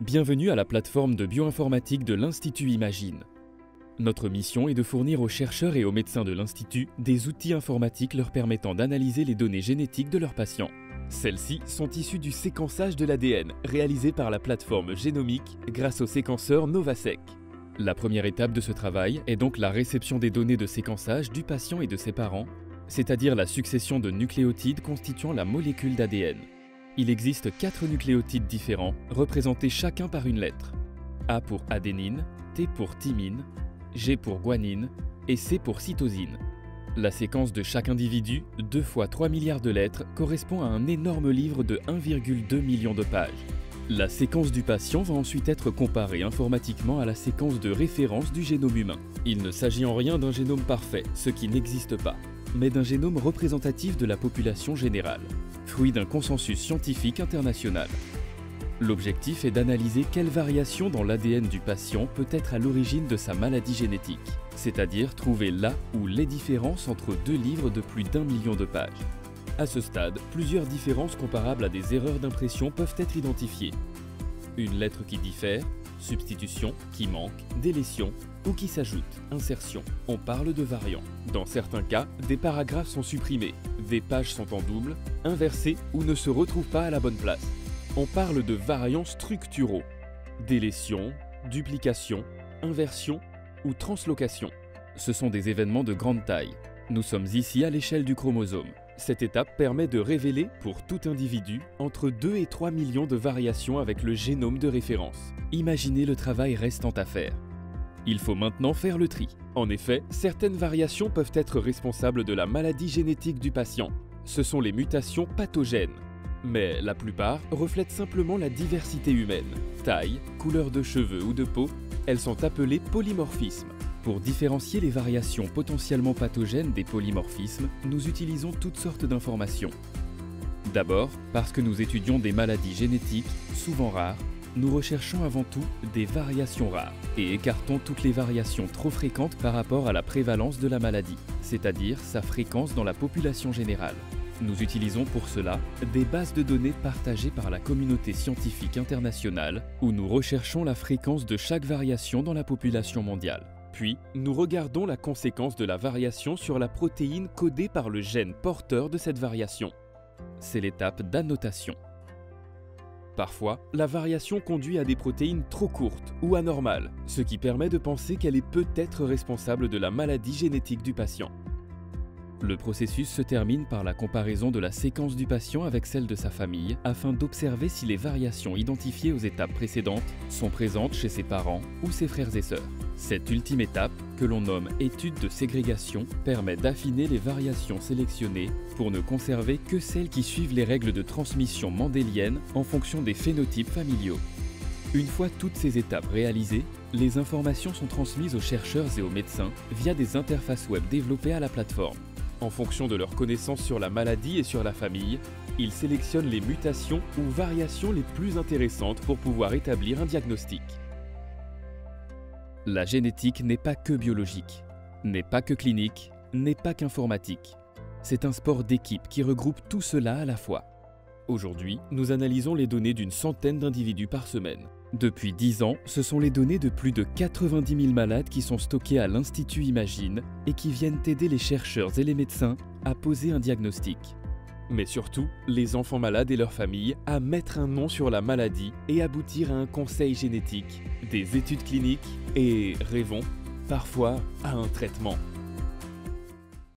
Bienvenue à la plateforme de bioinformatique de l'Institut Imagine. Notre mission est de fournir aux chercheurs et aux médecins de l'Institut des outils informatiques leur permettant d'analyser les données génétiques de leurs patients. Celles-ci sont issues du séquençage de l'ADN réalisé par la plateforme génomique grâce au séquenceur Novasec. La première étape de ce travail est donc la réception des données de séquençage du patient et de ses parents, c'est-à-dire la succession de nucléotides constituant la molécule d'ADN. Il existe 4 nucléotides différents, représentés chacun par une lettre. A pour adénine, T pour thymine, G pour guanine et C pour cytosine. La séquence de chaque individu, 2 fois 3 milliards de lettres, correspond à un énorme livre de 1,2 million de pages. La séquence du patient va ensuite être comparée informatiquement à la séquence de référence du génome humain. Il ne s'agit en rien d'un génome parfait, ce qui n'existe pas, mais d'un génome représentatif de la population générale, fruit d'un consensus scientifique international. L'objectif est d'analyser quelle variation dans l'ADN du patient peut être à l'origine de sa maladie génétique, c'est-à-dire trouver la ou les différences entre 2 livres de plus d'1 million de pages. À ce stade, plusieurs différences comparables à des erreurs d'impression peuvent être identifiées. Une lettre qui diffère, substitution, qui manque, délétion ou qui s'ajoute, insertion. On parle de variants. Dans certains cas, des paragraphes sont supprimés, des pages sont en double, inversées ou ne se retrouvent pas à la bonne place. On parle de variants structuraux, délétion, duplication, inversion ou translocation. Ce sont des événements de grande taille. Nous sommes ici à l'échelle du chromosome. Cette étape permet de révéler, pour tout individu, entre 2 et 3 millions de variations avec le génome de référence. Imaginez le travail restant à faire. Il faut maintenant faire le tri. En effet, certaines variations peuvent être responsables de la maladie génétique du patient. Ce sont les mutations pathogènes. Mais la plupart reflètent simplement la diversité humaine. Taille, couleur de cheveux ou de peau, elles sont appelées polymorphismes. Pour différencier les variations potentiellement pathogènes des polymorphismes, nous utilisons toutes sortes d'informations. D'abord, parce que nous étudions des maladies génétiques, souvent rares, nous recherchons avant tout des variations rares et écartons toutes les variations trop fréquentes par rapport à la prévalence de la maladie, c'est-à-dire sa fréquence dans la population générale. Nous utilisons pour cela des bases de données partagées par la communauté scientifique internationale où nous recherchons la fréquence de chaque variation dans la population mondiale. Puis, nous regardons la conséquence de la variation sur la protéine codée par le gène porteur de cette variation. C'est l'étape d'annotation. Parfois, la variation conduit à des protéines trop courtes ou anormales, ce qui permet de penser qu'elle est peut-être responsable de la maladie génétique du patient. Le processus se termine par la comparaison de la séquence du patient avec celle de sa famille afin d'observer si les variations identifiées aux étapes précédentes sont présentes chez ses parents ou ses frères et sœurs. Cette ultime étape, que l'on nomme étude de ségrégation, permet d'affiner les variations sélectionnées pour ne conserver que celles qui suivent les règles de transmission mendélienne en fonction des phénotypes familiaux. Une fois toutes ces étapes réalisées, les informations sont transmises aux chercheurs et aux médecins via des interfaces web développées à la plateforme. En fonction de leurs connaissances sur la maladie et sur la famille, ils sélectionnent les mutations ou variations les plus intéressantes pour pouvoir établir un diagnostic. La génétique n'est pas que biologique, n'est pas que clinique, n'est pas qu'informatique. C'est un sport d'équipe qui regroupe tout cela à la fois. Aujourd'hui, nous analysons les données d'une centaine d'individus par semaine. Depuis 10 ans, ce sont les données de plus de 90 000 malades qui sont stockées à l'Institut Imagine et qui viennent aider les chercheurs et les médecins à poser un diagnostic. Mais surtout, les enfants malades et leurs familles à mettre un nom sur la maladie et aboutir à un conseil génétique, des études cliniques et, rêvons, parfois à un traitement.